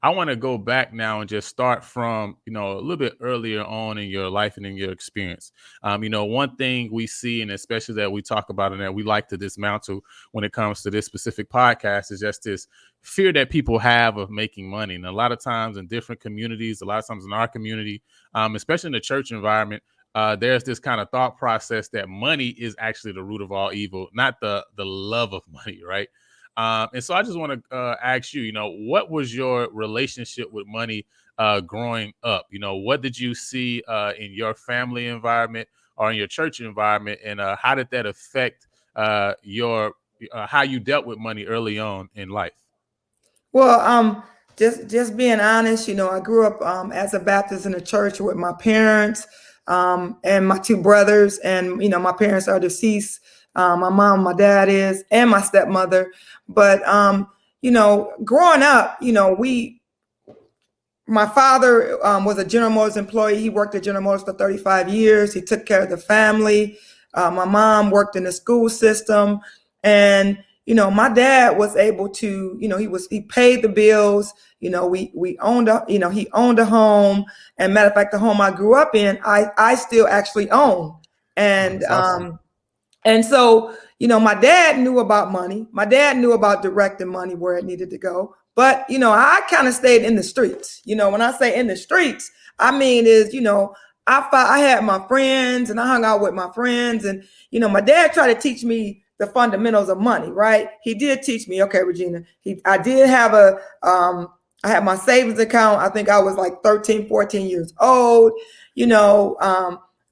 I want to go back now and just start from, a little bit earlier on in your life and in your experience. One thing we see, and especially that we talk about and that we like to dismantle when it comes to this specific podcast, is just this fear that people have of making money. And a lot of times in different communities, a lot of times in our community, especially in the church environment, there's this kind of thought process that money is actually the root of all evil, not the love of money, right? And so I just want to ask you, what was your relationship with money growing up? What did you see in your family environment or in your church environment, and how did that affect your how you dealt with money early on in life? Well, just being honest, I grew up as a Baptist in a church with my parents and my two brothers, and my parents are deceased. My mom, my dad is, and my stepmother. But growing up, my father was a General Motors employee. He worked at General Motors for 35 years. He took care of the family. My mom worked in the school system, and my dad was able to, he paid the bills. We owned he owned a home. And matter of fact, the home I grew up in, I still actually own. And That's awesome. and so, my dad knew about money. My dad knew about directing money where it needed to go. But, I kind of stayed in the streets. When I say in the streets, I mean is, I had my friends and I hung out with my friends. And, my dad tried to teach me the fundamentals of money, right? He did teach me, okay, Regina, I did have I had my savings account. I think I was like 13, 14 years old,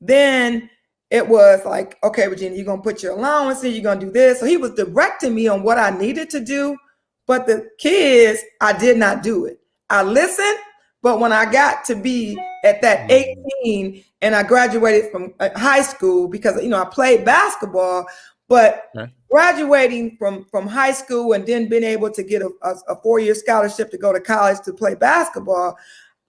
then it was like, okay, Regina, you're going to put your allowance in, you're going to do this. So he was directing me on what I needed to do. But the kids, I did not do it. I listened, but when I got to be at that 18 and I graduated from high school, because, I played basketball, but graduating from high school and then being able to get a 4-year scholarship to go to college to play basketball,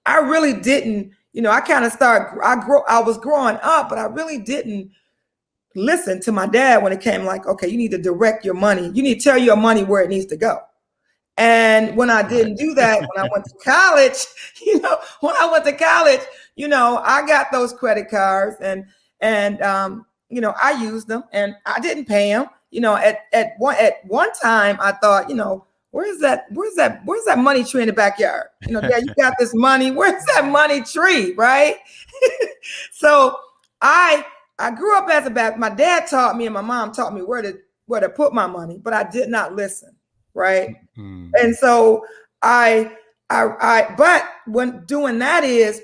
I really didn't, I kind of I was growing up, but I really didn't listen to my dad when it came like, okay, you need to direct your money. You need to tell your money where it needs to go. And when I didn't do that, when I went to college, I got those credit cards and I used them and I didn't pay them. At one time I thought, where's that money tree in the backyard? Dad, you got this money. Where's that money tree? Right. So I grew up as a Baptist. My dad taught me and my mom taught me where to put my money, but I did not listen. Right. And so but when doing that is,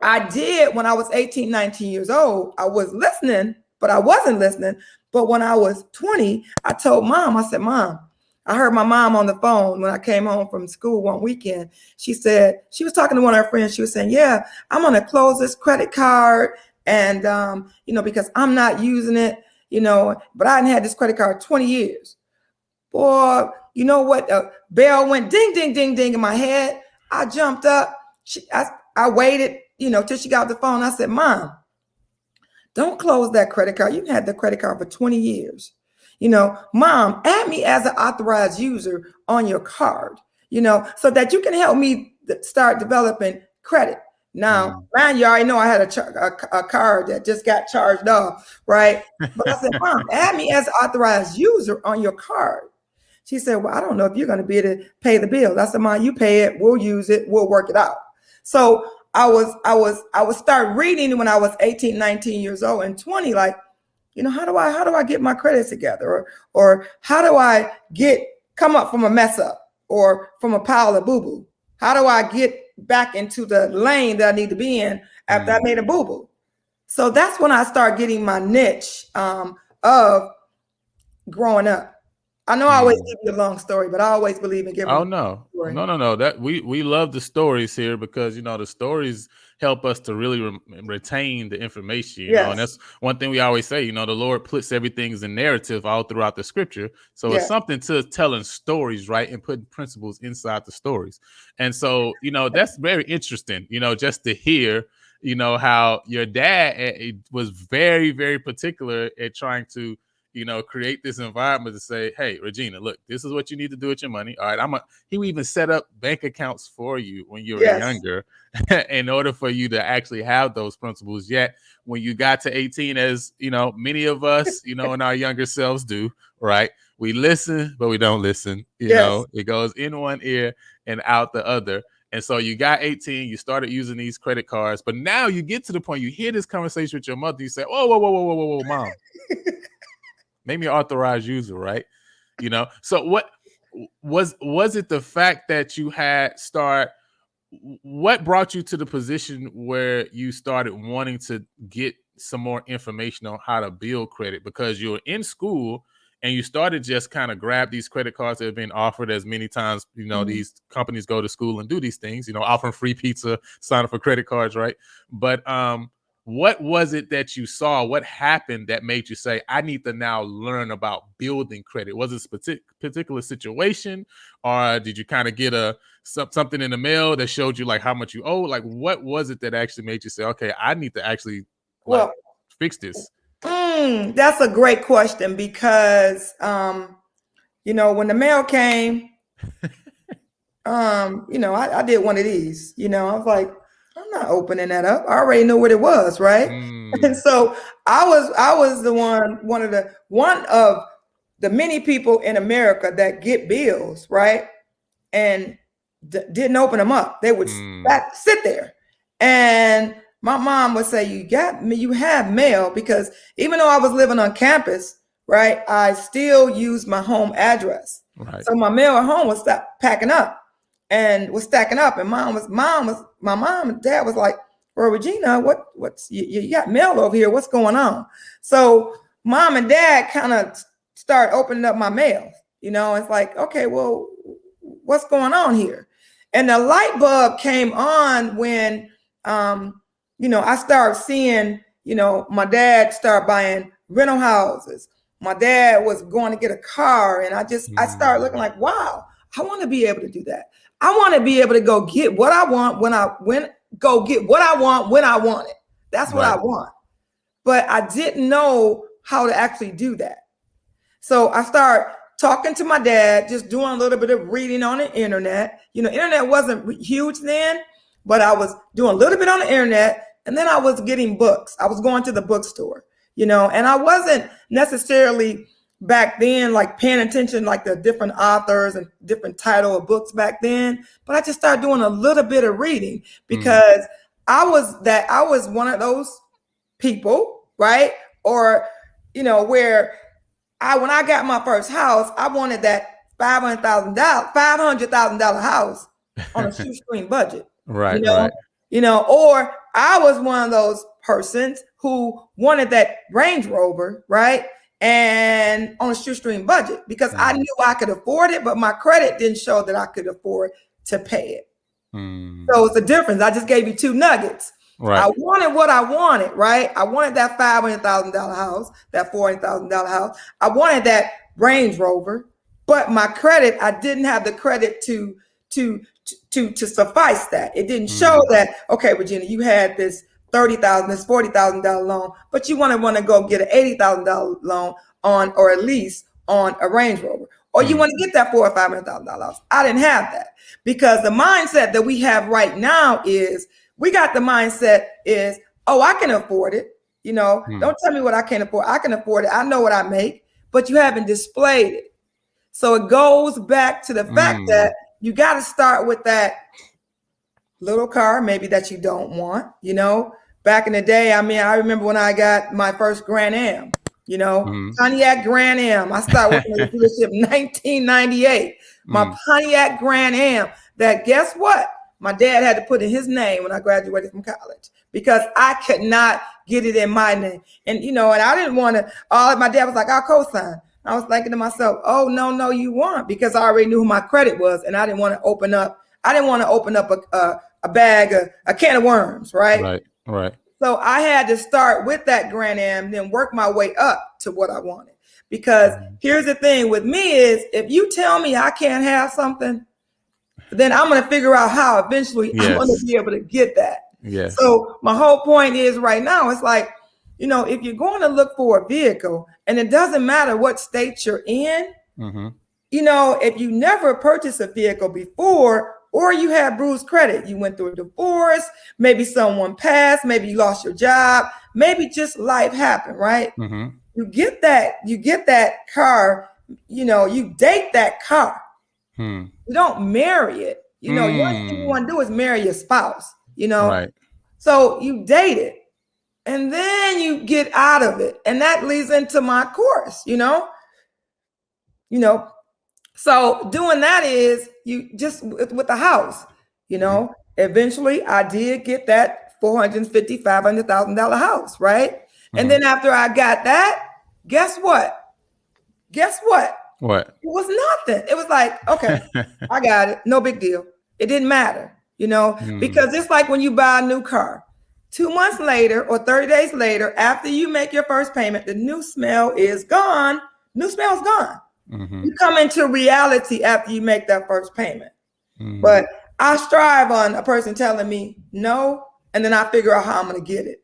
I did when I was 18, 19 years old, I was listening, but I wasn't listening. But when I was 20, I told Mom, I said, Mom, I heard my mom on the phone when I came home from school one weekend. She said, she was talking to one of her friends. She was saying, yeah, I'm going to close this credit card. And, because I'm not using it, but I hadn't had this credit card 20 years. Boy, you know what? A bell went ding, ding, ding, ding in my head. I jumped up. I waited, till she got the phone. I said, Mom, don't close that credit card. You've had the credit card for 20 years. Mom, add me as an authorized user on your card, so that you can help me start developing credit. Now, man, you already know I had a card that just got charged off, right? But I said, Mom, add me as an authorized user on your card. She said, well, I don't know if you're going to be able to pay the bills. I said, Mom, you pay it. We'll use it. We'll work it out. So I was start reading when I was 18, 19 years old and 20, like, how do I get my credit together? Or how do I come up from a mess up or from a pile of boo-boo? How do I get back into the lane that I need to be in after I made a boo-boo? So that's when I start getting my niche of growing up. I know I always give you a long story, but I always believe in giving. Oh no, no. That we love the stories here because the stories help us to really retain the information. And that's one thing we always say. The Lord puts everything as a narrative all throughout the Scripture, so it's something to telling stories, right, and putting principles inside the stories. And so that's very interesting. Just to hear. How your dad was very, very particular at trying to create this environment to say, hey, Regina, look, this is what you need to do with your money. All right, he would even set up bank accounts for you when you were younger in order for you to actually have those principles. Yet when you got to 18, as many of us, in our younger selves do, right? We listen, but we don't listen. It goes in one ear and out the other. And so you got 18, you started using these credit cards, but now you get to the point, you hear this conversation with your mother, you say, whoa, whoa, whoa, whoa, whoa, whoa, whoa, mom. Make me an authorized user, right? So what was it the fact that you what brought you to the position where you started wanting to get some more information on how to build credit? Because you're in school and you started just kind of grab these credit cards that have been offered as many times, these companies go to school and do these things, offering free pizza, sign up for credit cards, right? But what was it that you saw? What happened that made you say, I need to now learn about building credit? Was it a particular situation, or did you kind of get something in the mail that showed you like how much you owe? Like, what was it that actually made you say, okay, I need to actually fix this? That's a great question, because when the mail came, I did one of these. I was like, I'm not opening that up. I already know what it was, right? And so I was one of the many people in America that get bills, right? And didn't open them up. They would sit there, and my mom would say, you have mail, because even though I was living on campus, right, I still used my home address. Right. So my mail at home was stacking up. And my mom and dad was like, well, Regina, what's you got mail over here? What's going on? So mom and dad kind of start opening up my mail. It's like, okay, well, what's going on here? And the light bulb came on when, I started seeing, my dad start buying rental houses. My dad was going to get a car, and I started looking like, wow, I want to be able to do that. I want to be able to go get what I want when I want it. That's what I want. But I didn't know how to actually do that. So I started talking to my dad, just doing a little bit of reading on the internet. Internet wasn't huge then, but I was doing a little bit on the internet, and then I was getting books. I was going to the bookstore, and I wasn't necessarily back then like paying attention like the different authors and different title of books back then, but I just started doing a little bit of reading, because I was one of those people, right? Or where when I got my first house, I wanted that $500,000 house on a shoestring budget. Right. Or I was one of those persons who wanted that Range Rover, right? And on a shoestring budget, because I knew I could afford it, but my credit didn't show that I could afford to pay it. So it's a difference. I just gave you two nuggets. Right. I wanted what I wanted, right? I wanted that $500,000 house, that $400,000 house. I wanted that Range Rover, but my credit, I didn't have the credit to suffice that. It didn't show that, okay, Regina, you had this $30,000, this $40,000 loan, but you want to go get an $80,000 loan on, or at least on a Range Rover, or you want to get that $400,000 or $500,000 house. I didn't have that, because the mindset that we have right now is, we got the mindset is, oh, I can afford it. Don't tell me what I can't afford. I can afford it. I know what I make, but you haven't displayed it. So it goes back to the fact that you got to start with that little car, maybe that you don't want. Back in the day, I remember when I got my first Grand Am, Pontiac Grand Am. I started working at the dealership in 1998. My Pontiac Grand Am, that, guess what? My dad had to put in his name when I graduated from college, because I could not get it in my name. And, and I didn't want to, my dad was like, I'll co-sign. I was thinking to myself, oh, no, you won't, because I already knew who my credit was. And I didn't want to open up a bag, a can of worms, right? Right. So I had to start with that Grand Am, then work my way up to what I wanted. Because here's the thing with me is, if you tell me I can't have something, then I'm going to figure out how eventually I'm going to be able to get that. Yes. So my whole point is right now, it's like, You know, if you're going to look for a vehicle, and it doesn't matter what state you're in, Mm-hmm. you know, if you never purchased a vehicle before, or you had bruised credit, you went through a divorce, maybe someone passed, maybe you lost your job, maybe just life happened, right? Mm-hmm. You get that car, you know, you date that car. Hmm. You don't marry it. You know, the worst thing you Mm. want to do is marry your spouse, you know. Right. So you date it and then you get out of it. And that leads into my course, you know. So doing that is you just with the house, you Mm-hmm. know. Eventually I did get that $450,000-$500,000 house, right? And Mm-hmm. then after I got that, guess what? Guess what? What? It was nothing. It was like, okay, I got it. No big deal. It didn't matter, you know, Mm. because it's like when you buy a new car. 2 months later or 30 days later, after you make your first payment, the new smell is gone. New smell's gone. Mm-hmm. You come into reality after you make that first payment. Mm. But I strive on a person telling me no, and then I figure out how I'm going to get it.